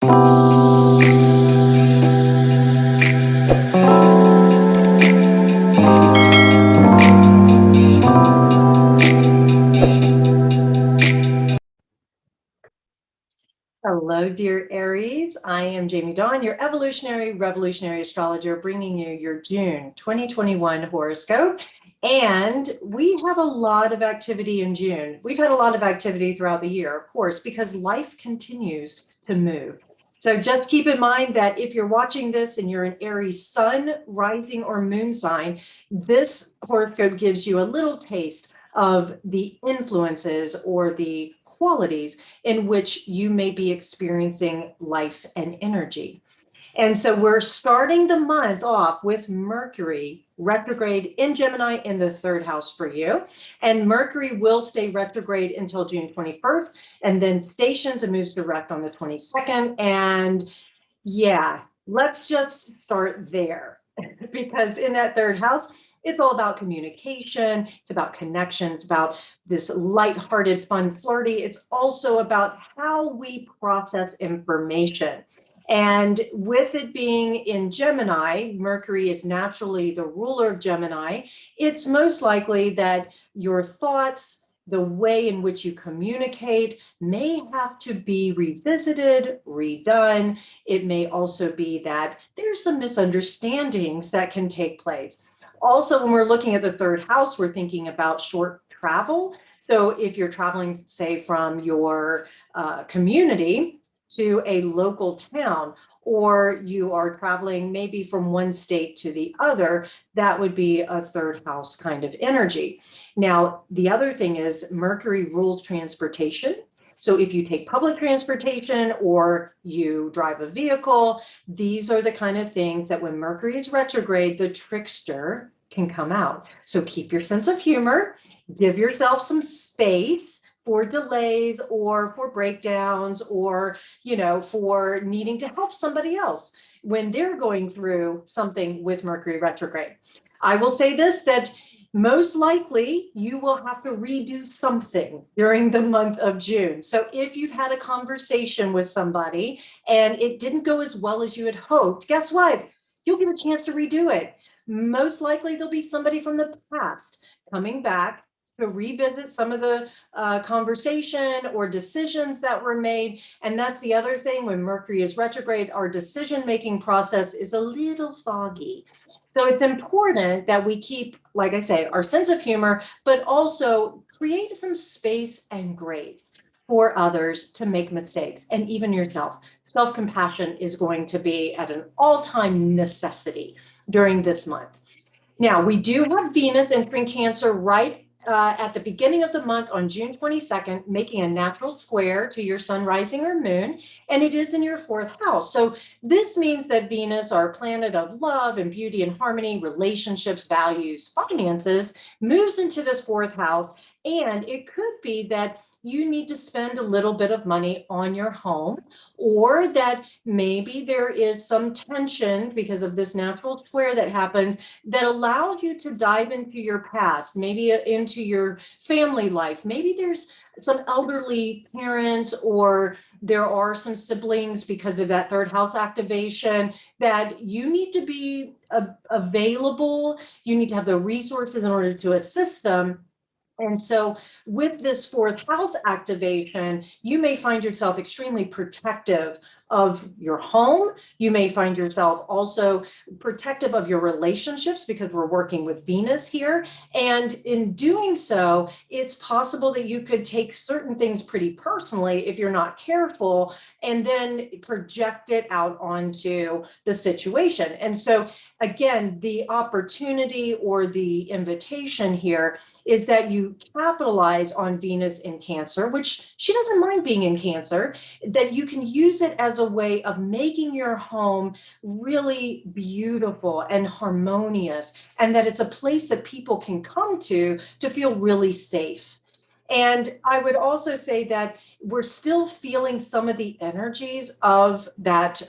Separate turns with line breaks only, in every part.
Hello, dear Aries. I am Jamie Dawn, your evolutionary revolutionary astrologer, bringing you your June 2021 horoscope. And we have a lot of activity in June. We've had a lot of activity throughout the year, of course, because life continues to move. So just keep in mind that if you're watching this and you're an Aries sun, rising, or moon sign, this horoscope gives you a little taste of the influences or the qualities in which you may be experiencing life and energy. And so we're starting the month off with Mercury retrograde in Gemini in the third house for you. And Mercury will stay retrograde until June 21st, and then stations and moves direct on the 22nd. And yeah, let's just start there because in that third house, it's all about communication. It's about connection. It's about this lighthearted, fun, flirty. It's also about how we process information. And with it being in Gemini, Mercury is naturally the ruler of Gemini. It's most likely that your thoughts, the way in which you communicate may have to be revisited, redone. It may also be that there's some misunderstandings that can take place. Also, when we're looking at the third house, we're thinking about short travel. So if you're traveling, say, from your community to a local town, or you are traveling maybe from one state to the other, that would be a third house kind of energy. Now, the other thing is Mercury rules transportation. So if you take public transportation or you drive a vehicle, these are the kind of things that when Mercury is retrograde, the trickster can come out. So keep your sense of humor, give yourself some space for delays or for breakdowns or, for needing to help somebody else when they're going through something with Mercury retrograde. I will say this, that most likely you will have to redo something during the month of June. So if you've had a conversation with somebody and it didn't go as well as you had hoped, guess what? You'll get a chance to redo it. Most likely there'll be somebody from the past coming back to revisit some of the conversation or decisions that were made. And that's the other thing, when Mercury is retrograde, our decision-making process is a little foggy. So it's important that we keep, like I say, our sense of humor, but also create some space and grace for others to make mistakes, and even yourself. Self-compassion is going to be at an all-time necessity during this month. Now, we do have Venus entering Cancer right at the beginning of the month on June 22nd, making a natural square to your sun, rising, or moon, and it is in your fourth house. So this means that Venus, our planet of love and beauty and harmony, relationships, values, finances, moves into this fourth house. And it could be that you need to spend a little bit of money on your home, or that maybe there is some tension because of this natural square that happens that allows you to dive into your past, maybe into your family life. Maybe there's some elderly parents, or there are some siblings because of that third house activation that you need to be available. You need to have the resources in order to assist them. And so with this fourth house activation, you may find yourself extremely protective of your home. You may find yourself also protective of your relationships because we're working with Venus here. And in doing so, it's possible that you could take certain things pretty personally if you're not careful, and then project it out onto the situation. And so again, the opportunity or the invitation here is that you capitalize on Venus in Cancer, which she doesn't mind being in Cancer, that you can use it as a way of making your home really beautiful and harmonious, and that it's a place that people can come to feel really safe. And I would also say that we're still feeling some of the energies of that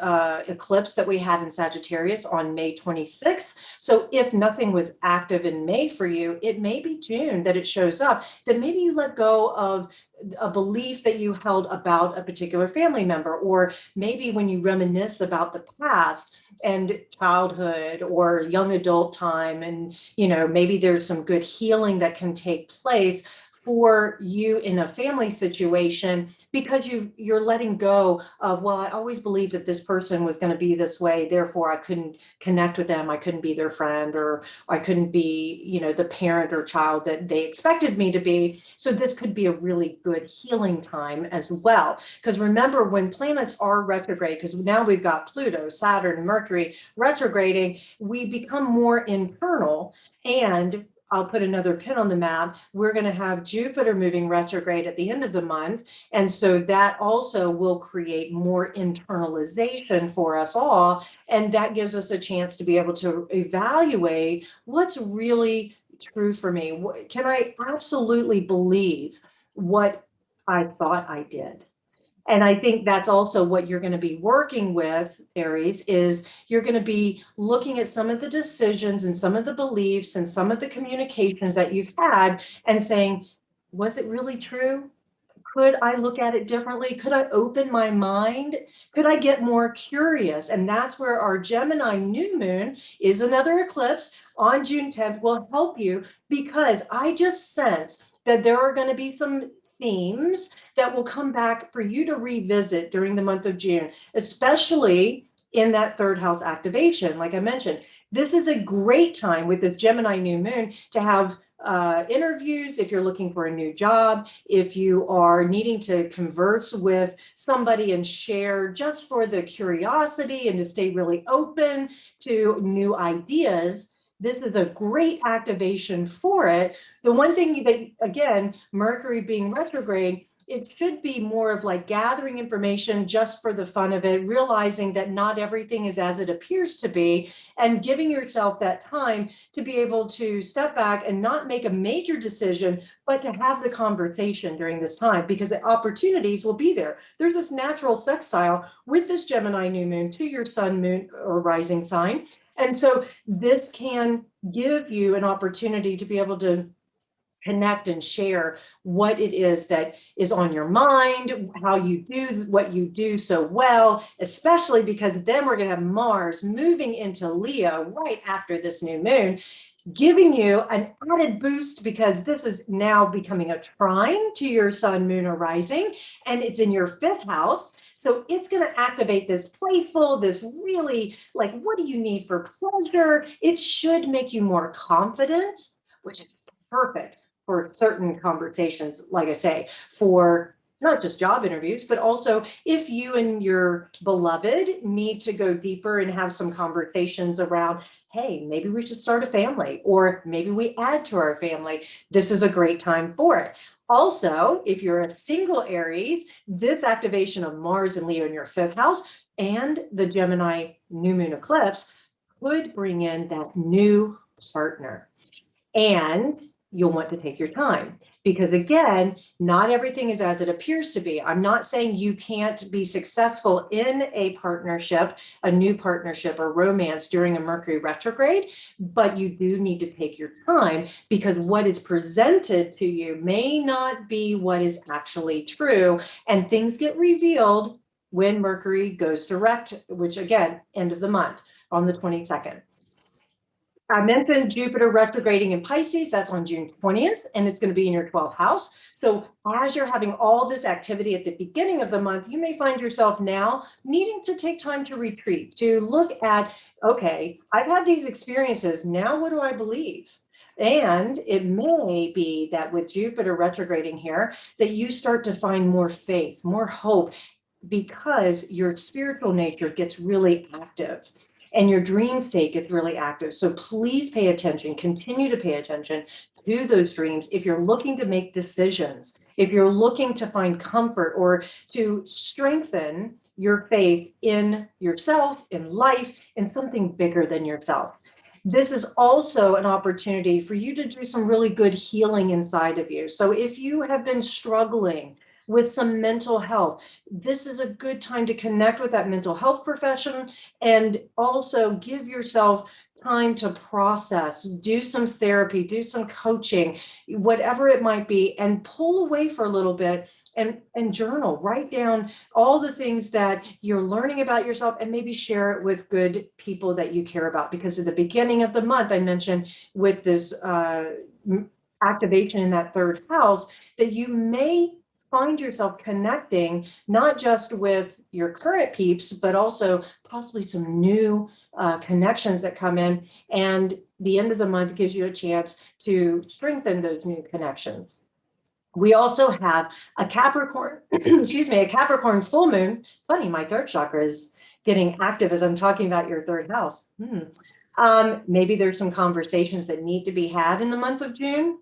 eclipse that we had in Sagittarius on May 26th. So if nothing was active in May for you, it may be June that it shows up, that maybe you let go of a belief that you held about a particular family member, or maybe when you reminisce about the past and childhood or young adult time, and maybe there's some good healing that can take place for you in a family situation, because you're letting go of, well, I always believed that this person was going to be this way, therefore I couldn't connect with them, I couldn't be their friend, or I couldn't be the parent or child that they expected me to be. So this could be a really good healing time as well, because remember, when planets are retrograde, because now we've got Pluto, Saturn, Mercury retrograding, we become more internal. And I'll put another pin on the map. We're going to have Jupiter moving retrograde at the end of the month. And so that also will create more internalization for us all. And that gives us a chance to be able to evaluate what's really true for me. Can I absolutely believe what I thought I did? And I think that's also what you're going to be working with, Aries, is you're going to be looking at some of the decisions and some of the beliefs and some of the communications that you've had and saying, was it really true? Could I look at it differently? Could I open my mind? Could I get more curious? And that's where our Gemini new moon is another eclipse on June 10th will help you, because I just sense that there are going to be some themes that will come back for you to revisit during the month of June, especially in that third house activation. Like I mentioned, this is a great time with the Gemini new moon to have interviews, if you're looking for a new job, if you are needing to converse with somebody and share just for the curiosity and to stay really open to new ideas. This is a great activation for it. The one thing that, again, Mercury being retrograde, it should be more of like gathering information just for the fun of it, realizing that not everything is as it appears to be, and giving yourself that time to be able to step back and not make a major decision, but to have the conversation during this time, because the opportunities will be there. There's this natural sextile with this Gemini new moon to your sun, moon, or rising sign. And so this can give you an opportunity to be able to connect and share what it is that is on your mind, how you do what you do so well, especially because then we're going to have Mars moving into Leo right after this new moon, giving you an added boost, because this is now becoming a trine to your sun, moon, or rising, and it's in your fifth house. So it's going to activate this playful, this really like, what do you need for pleasure? It should make you more confident, which is perfect for certain conversations, like I say, for not just job interviews, but also if you and your beloved need to go deeper and have some conversations around, hey, maybe we should start a family, or maybe we add to our family. This is a great time for it. Also, if you're a single Aries, this activation of Mars and Leo in your fifth house and the Gemini new moon eclipse could bring in that new partner. And you'll want to take your time, because again, not everything is as it appears to be. I'm not saying you can't be successful in a partnership, a new partnership or romance during a Mercury retrograde, but you do need to take your time, because what is presented to you may not be what is actually true, and things get revealed when Mercury goes direct, which again, end of the month on the 22nd. I mentioned Jupiter retrograding in Pisces. That's on June 20th, and it's going to be in your 12th house. So as you're having all this activity at the beginning of the month, you may find yourself now needing to take time to retreat, to look at, okay, I've had these experiences. Now, what do I believe? And it may be that with Jupiter retrograding here, that you start to find more faith, more hope, because your spiritual nature gets really active and your dream state gets really active. So please pay attention, continue to pay attention to those dreams. If you're looking to make decisions, if you're looking to find comfort or to strengthen your faith in yourself, in life, in something bigger than yourself. This is also an opportunity for you to do some really good healing inside of you. So if you have been struggling with some mental health, this is a good time to connect with that mental health professional and also give yourself time to process, do some therapy, do some coaching, whatever it might be, and pull away for a little bit and journal, write down all the things that you're learning about yourself and maybe share it with good people that you care about. Because at the beginning of the month, I mentioned with this activation in that third house, that you may find yourself connecting not just with your current peeps, but also possibly some new connections that come in. And the end of the month gives you a chance to strengthen those new connections. We also have a Capricorn, excuse me, a Capricorn full moon. Funny, my third chakra is getting active as I'm talking about your third house. Maybe there's some conversations that need to be had in the month of June.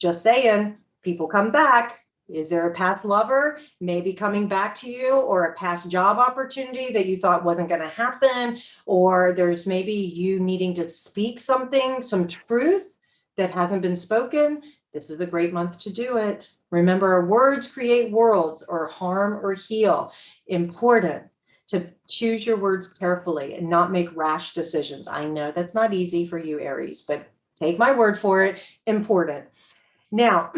Just saying, people come back. Is there a past lover maybe coming back to you, or a past job opportunity that you thought wasn't going to happen? Or there's maybe you needing to speak something, some truth that hasn't been spoken. This is a great month to do it. Remember, words create worlds, or harm or heal. Important to choose your words carefully and not make rash decisions. I know that's not easy for you, Aries, but take my word for it. Important. Now,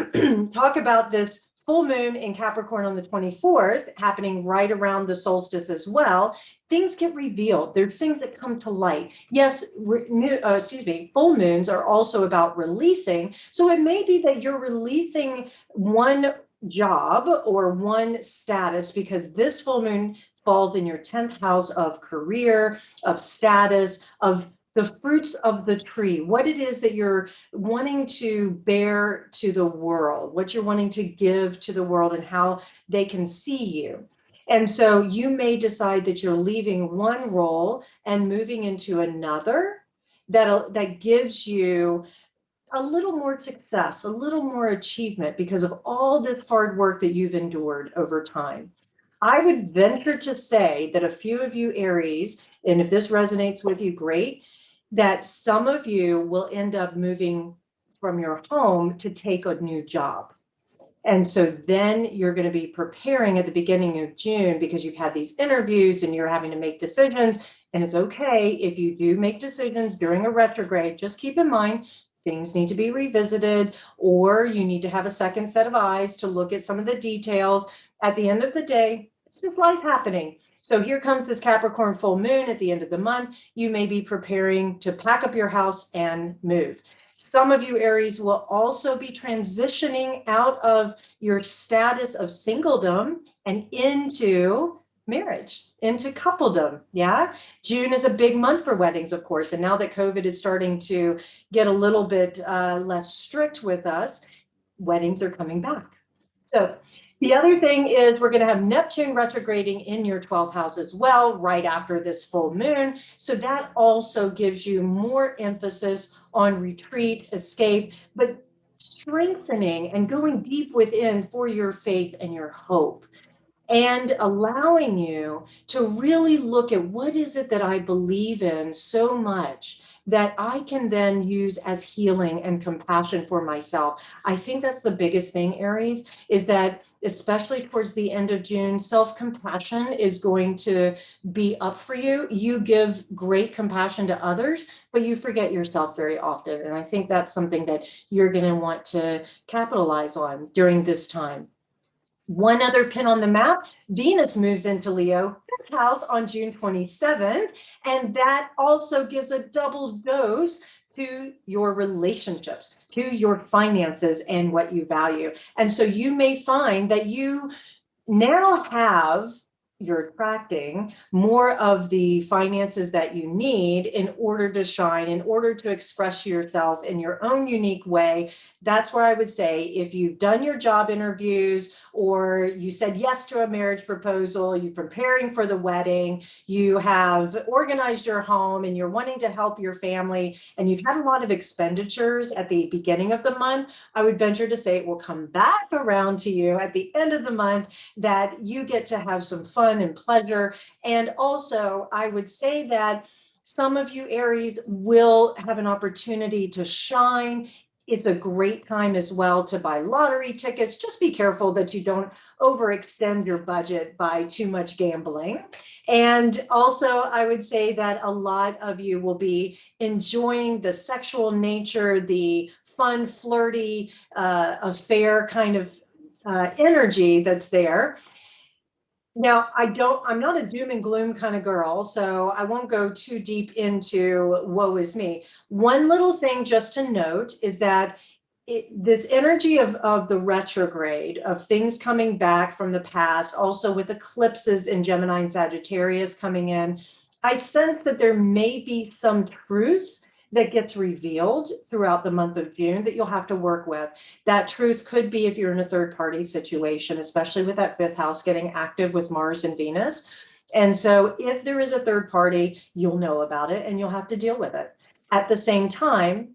talk about this full moon in Capricorn on the 24th, happening right around the solstice as well. Things get revealed. There's things that come to light. Yes, full moons are also about releasing. So it may be that you're releasing one job or one status, because this full moon falls in your 10th house of career, of status, of the fruits of the tree, what it is that you're wanting to bear to the world, what you're wanting to give to the world, and how they can see you. And so you may decide that you're leaving one role and moving into another that gives you a little more success, a little more achievement because of all this hard work that you've endured over time. I would venture to say that a few of you Aries, and if this resonates with you, great, that some of you will end up moving from your home to take a new job. And so then you're going to be preparing at the beginning of June, because you've had these interviews and you're having to make decisions. And it's okay if you do make decisions during a retrograde. Just keep in mind, things need to be revisited, or you need to have a second set of eyes to look at some of the details. At the end of the day, it's just life happening. So here comes this Capricorn full moon at the end of the month. You may be preparing to pack up your house and move. Some of you Aries will also be transitioning out of your status of singledom and into marriage, into coupledom. Yeah. June is a big month for weddings, of course. And now that COVID is starting to get a little bit less strict with us, weddings are coming back. So the other thing is we're going to have Neptune retrograding in your 12th house as well, right after this full moon. So that also gives you more emphasis on retreat, escape, but strengthening and going deep within for your faith and your hope, and allowing you to really look at what is it that I believe in so much that I can then use as healing and compassion for myself. I think that's the biggest thing, Aries, is that especially towards the end of June, self-compassion is going to be up for you. You give great compassion to others, but you forget yourself very often. And I think that's something that you're going to want to capitalize on during this time. One other pin on the map, Venus moves into Leo house on June 27th, and that also gives a double dose to your relationships, to your finances, and what you value. And so you may find that you now you're attracting more of the finances that you need in order to shine, in order to express yourself in your own unique way. That's where I would say, if you've done your job interviews, or you said yes to a marriage proposal, you're preparing for the wedding, you have organized your home and you're wanting to help your family, and you've had a lot of expenditures at the beginning of the month, I would venture to say it will come back around to you at the end of the month, that you get to have some fun and pleasure. And also, I would say that Some of you Aries will have an opportunity to shine. It's a great time as well to buy lottery tickets. Just be careful that you don't overextend your budget by too much gambling. And also, I would say that a lot of you will be enjoying the sexual nature, the fun, flirty affair kind of energy that's there. Now, I'm not a doom and gloom kind of girl, so I won't go too deep into woe is me. One little thing just to note is that this energy of the retrograde, of things coming back from the past, also with eclipses in Gemini and Sagittarius coming in, I sense that there may be some truth that gets revealed throughout the month of June that you'll have to work with. That truth could be if you're in a third party situation, especially with that fifth house getting active with Mars and Venus. And so if there is a third party, you'll know about it and you'll have to deal with it. At the same time,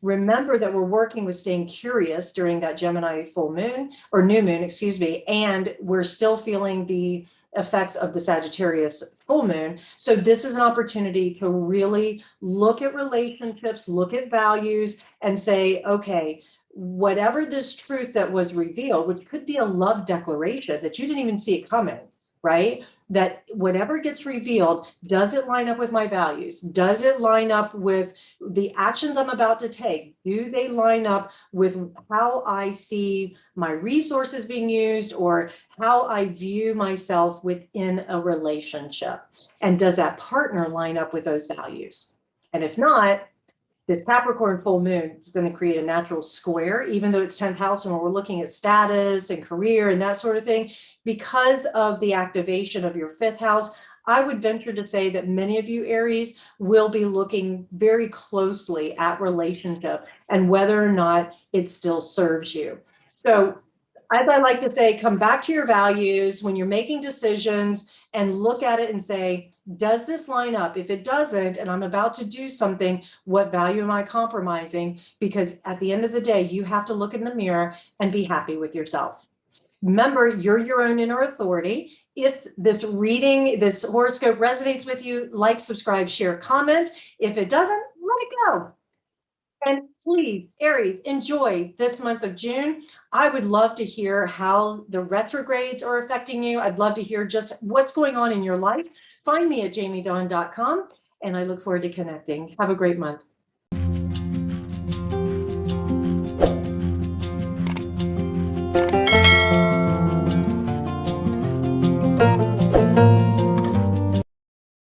remember that we're working with staying curious during that Gemini full moon or new moon, excuse me, and we're still feeling the effects of the Sagittarius full moon. So this is an opportunity to really look at relationships, look at values, and say, okay, whatever this truth that was revealed, which could be a love declaration that you didn't even see it coming, right? That whatever gets revealed, does it line up with my values? Does it line up with the actions I'm about to take? Do they line up with how I see my resources being used or how I view myself within a relationship? And does that partner line up with those values? And if not, this Capricorn full moon is going to create a natural square, even though it's 10th house and we're looking at status and career and that sort of thing. Because of the activation of your fifth house, I would venture to say that many of you Aries will be looking very closely at relationship and whether or not it still serves you. So as I like to say, come back to your values when you're making decisions and look at it and say, does this line up? If it doesn't, and I'm about to do something, what value am I compromising? Because at the end of the day, you have to look in the mirror and be happy with yourself. Remember, you're your own inner authority. If this reading, this horoscope resonates with you, like, subscribe, share, comment. If it doesn't, let it go. And please, Aries, enjoy this month of June. I would love to hear how the retrogrades are affecting you. I'd love to hear just what's going on in your life. Find me at jamiedawn.com, and I look forward to connecting. Have a great month.